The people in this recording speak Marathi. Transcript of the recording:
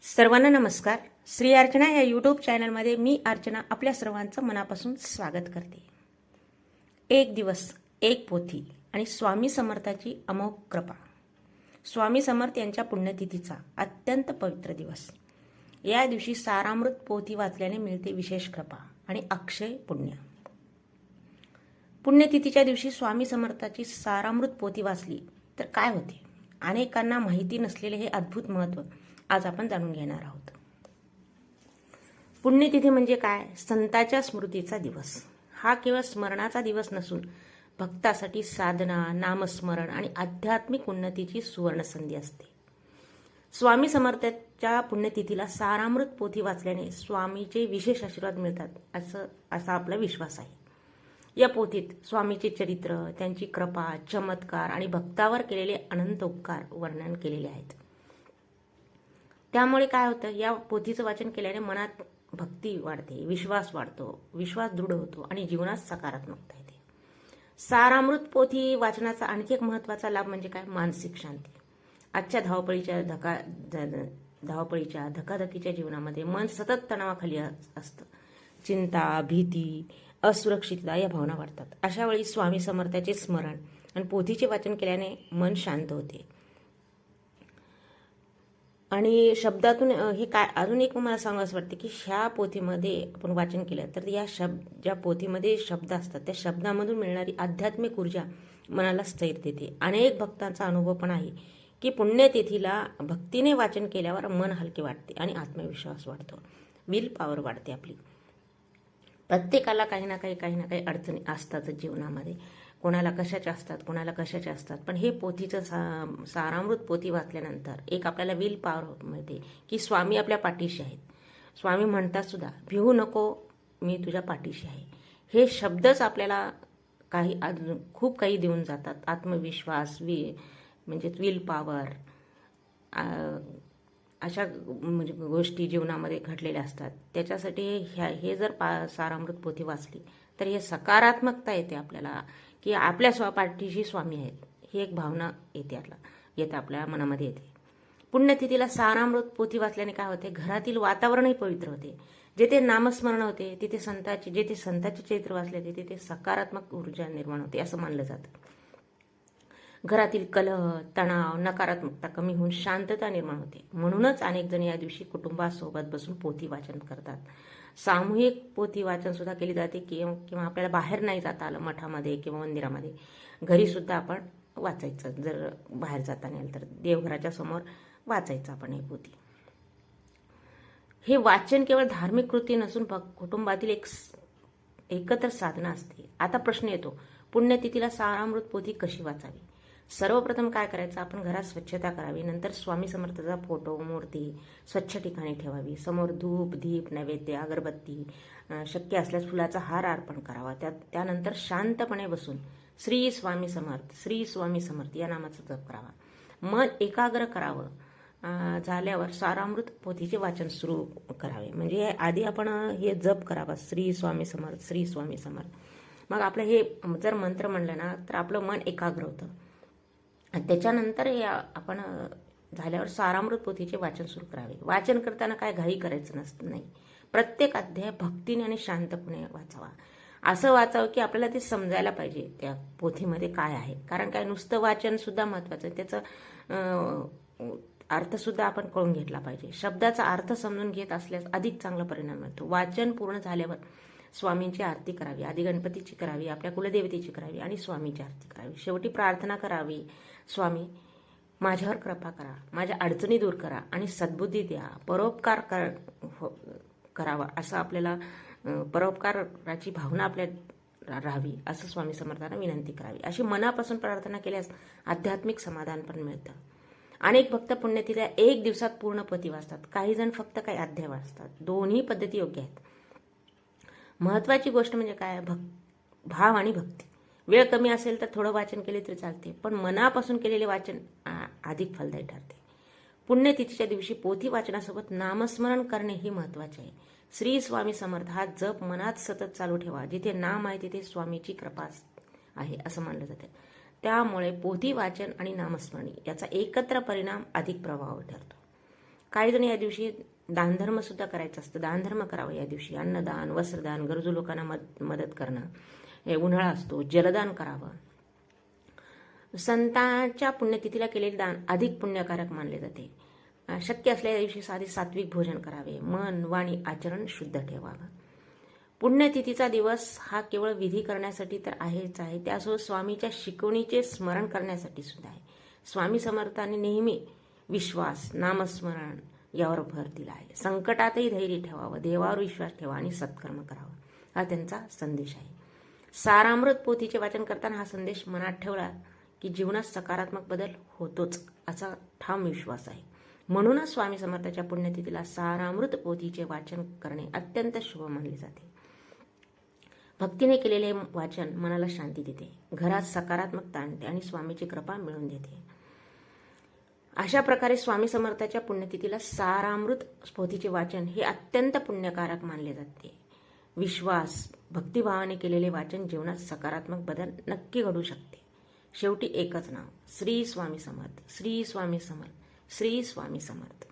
सर्वांना नमस्कार. श्री अर्चना या यूट्यूब चॅनलमध्ये मी अर्चना आपल्या सर्वांचं मनापासून स्वागत करते. एक दिवस, एक पोथी आणि स्वामी समर्थाची अमोघ कृपा. स्वामी समर्थ यांच्या पुण्यतिथीचा अत्यंत पवित्र दिवस. या दिवशी सारामृत पोथी वाचल्याने मिळते विशेष कृपा आणि अक्षय पुण्य. पुण्यतिथीच्या दिवशी स्वामी समर्थाची सारामृत पोथी वाचली तर काय होते? अनेकांना माहिती नसलेले हे अद्भुत महत्त्व आज आपण जाणून घेणार आहोत. पुण्यतिथी म्हणजे काय? संतांच्या स्मृतीचा दिवस. हा केवळ स्मरणाचा दिवस नसून भक्तासाठी साधना, नामस्मरण आणि आध्यात्मिक उन्नतीची सुवर्ण संधी असते. स्वामी समर्थांच्या पुण्यतिथीला सारामृत पोथी वाचल्याने स्वामीचे विशेष आशीर्वाद मिळतात असा आपला विश्वास आहे. या पोथीत स्वामीचे चरित्र, त्यांची कृपा, चमत्कार आणि भक्तावर केलेले अनंत उपकार वर्णन केलेले आहेत. त्यामुळे काय होतं, या पोथीचं वाचन केल्याने मनात भक्ती वाढते, विश्वास वाढतो, विश्वास दृढ होतो आणि जीवनात सकारात्मकता येते. सारामृत पोथी वाचनाचा आणखी एक महत्त्वाचा लाभ म्हणजे काय? मानसिक शांती. आजच्या धावपळीच्या धकाधकीच्या जीवनामध्ये मन सतत तणावाखाली असतं. चिंता, भीती, असुरक्षितता या भावना वाढतात. अशा वेळी स्वामी समर्थाचे स्मरण आणि पोथीचे वाचन केल्याने मन शांत होते. आणि शब्दातून हे काय अजून एक मला सांगावंसं वाटतं की ह्या पोथीमध्ये आपण वाचन केलं तर ज्या पोथीमध्ये शब्द असतात त्या शब्दामधून मिळणारी आध्यात्मिक ऊर्जा मनाला स्थैर्य देते. अनेक भक्तांचा अनुभव पण आहे की पुण्यतिथीला भक्तीने वाचन केल्यावर मन हलके वाटते आणि आत्मविश्वास वाढतो, विल पॉवर वाढते आपली. प्रत्येकाला काही ना काही अडचणी असतातच जीवनामध्ये. कोणाला कशाच्या असतात, पण हे पोथीचं सारामृत पोथी वाचल्यानंतर एक आपल्याला विल पॉवर मिळते की स्वामी आपल्या पाठीशी आहेत. स्वामी म्हणतात सुद्धा, भिवू नको, मी तुझ्या पाठीशी आहे. हे शब्दच आपल्याला खूप काही देऊन जातात. आत्मविश्वास, म्हणजे विल पॉवर, अशा म्हणजे गोष्टी जीवनामध्ये घडलेल्या असतात. त्याच्यासाठी हे जर सारामृत पोथी वाचली तर हे सकारात्मकता येते आपल्याला की आपल्या स्वपाठीशी स्वामी आहेत, ही एक भावना येते आपल्या मनामध्ये येते. पुण्यतिथीला सारामृत पोथी वाचल्याने काय होते? घरातील वातावरणही पवित्र होते. जेथे नामस्मरण होते जेथे संतांचे चरित्र वाचले तिथे सकारात्मक ऊर्जा निर्माण होते असं मानलं जातं. घरातील कलह, तणाव, नकारात्मकता कमी होऊन शांतता निर्माण होते. म्हणूनच अनेक जण या दिवशी कुटुंबासोबत बसून पोथी वाचन करतात. सामूहिक पोथी वाचन सुद्धा केली जाते किंवा आपल्याला बाहेर नाही जाता आलं मठामध्ये किंवा मंदिरामध्ये, घरी सुद्धा आपण वाचायचं. जर बाहेर जाता नाही तर देवघराच्या समोर वाचायचं आपण हे पोथी. हे वाचन केवळ धार्मिक कृती नसून कुटुंबातील एक एकत्र साधना असते. आता प्रश्न येतो, पुण्यतिथीला सारामृत पोथी कशी वाचावी? सर्वप्रथम काय करायचं? आपण घरात स्वच्छता करावी. नंतर स्वामी समर्थाचा फोटो, मूर्ती स्वच्छ ठिकाणी ठेवावी. समोर धूप, दीप, नैवेद्य, अगरबत्ती, शक्य असल्यास फुलाचा हार अर्पण करावा. त्यानंतर शांतपणे बसून श्री स्वामी समर्थ, श्री स्वामी समर्थ या नामाचा जप करावा. मन एकाग्र करावं. झाल्यावर सारामृत पोथीचे वाचन सुरू करावे. म्हणजे आधी आपण हे जप करावा, श्री स्वामी समर्थ, श्री स्वामी समर्थ. मग आपलं हे जर मंत्र म्हणलं ना तर आपलं मन एकाग्र होतं. त्याच्यानंतर हे आपण झाल्यावर सारामृत पोथीचे वाचन सुरू करावे. वाचन करताना काय घाई करायचं नाही. प्रत्येक अध्याय भक्तीने आणि शांतपणे वाचावा. असं वाचावं की आपल्याला ते समजायला पाहिजे त्या पोथीमध्ये काय आहे. कारण काय, नुसतं वाचन सुद्धा महत्त्वाचं आहे, त्याचा अर्थसुद्धा आपण कळून घेतला पाहिजे. शब्दाचा अर्थ समजून घेत असल्यास अधिक चांगला परिणाम मिळतो. वाचन पूर्ण झाल्यावर स्वामींची आरती करावी, आधी गणपतीची करावी, आपल्या कुलदेवतेची करावी आणि स्वामीची आरती करावी. शेवटी प्रार्थना करावी, स्वामी माझ्यावर कृपा करा, माझ्या अडचणी दूर करा आणि सद्बुद्धी द्या, परोपकार करावा. असं आपल्याला परोपकाराची भावना आपल्या राहावी असं स्वामी समर्थांना विनंती करावी. अशी मनापासून प्रार्थना केल्यास आध्यात्मिक समाधान पण मिळतं. अनेक भक्त पुण्यतिथीला एक दिवसात पूर्ण पोथी वाचतात, काही जण फक्त काही अध्याय वाचतात. दोन्ही पद्धती योग्य आहेत. महत्त्वाची गोष्ट म्हणजे काय? भाव आणि भक्ती. वेळ कमी असेल तर थोडं वाचन केले तरी चालते, पण मनापासून केलेले वाचन अधिक फलदायी ठरते. पुण्यतिथीच्या दिवशी पोथी वाचनासोबत नामस्मरण करणे ही महत्त्वाचे आहे. श्री स्वामी समर्थ हा जप मनात सतत चालू ठेवा. जिथे नाम आहे तिथे स्वामीची कृपा आहे असं मानलं जाते. त्यामुळे पोथी वाचन आणि नामस्मरण याचा एकत्र परिणाम अधिक प्रभावी ठरतो. काही जण या दिवशी दानधर्म सुद्धा करायचं असतं. दानधर्म करावं या दिवशी. अन्नदान, वस्त्रदान, गरजू लोकांना मदत करणं. उन्हाळा असतो, जलदान करावं. संतांच्या पुण्यतिथीला केलेले दान अधिक पुण्यकारक मानले जाते. शक्य असलेल्या दिवशी साधे सात्विक भोजन करावे. मन, वाणी, आचरण शुद्ध ठेवावं. पुण्यतिथीचा दिवस हा केवळ विधी करण्यासाठी तर आहेच आहे, त्यासोबत स्वामीच्या शिकवणीचे स्मरण करण्यासाठी सुद्धा आहे. स्वामी समर्थांनी नेहमी विश्वास, नामस्मरण यावर भर दिला आहे. संकटातही धैर्य ठेवावं, देवावर विश्वास ठेवा आणि सत्कर्म करावं, हा त्यांचा संदेश आहे. सारामृत पोथीचे वाचन करताना हा संदेश मनात ठेवला की जीवनात सकारात्मक बदल होतोच, असा ठाम विश्वास आहे. म्हणूनच स्वामी समर्थाच्या पुण्यतिथीला सारामृत पोथीचे वाचन करणे अत्यंत शुभ मानले जाते. भक्तीने केलेले वाचन मनाला शांती देते, घरात सकारात्मकता आणते आणि स्वामीची कृपा मिळवून देते. अशा प्रकारे स्वामी समर्थाच्या पुण्यतिथीला सारामृत पोथीचे वाचन हे अत्यंत पुण्यकारक मानले जाते. विश्वास, भक्तिभावाने केलेले वाचन जीवनात सकारात्मक बदल नक्की घडू शकते. शेवटी एकच नाव, श्री स्वामी समर्थ, श्री स्वामी समर्थ, श्री स्वामी समर्थ.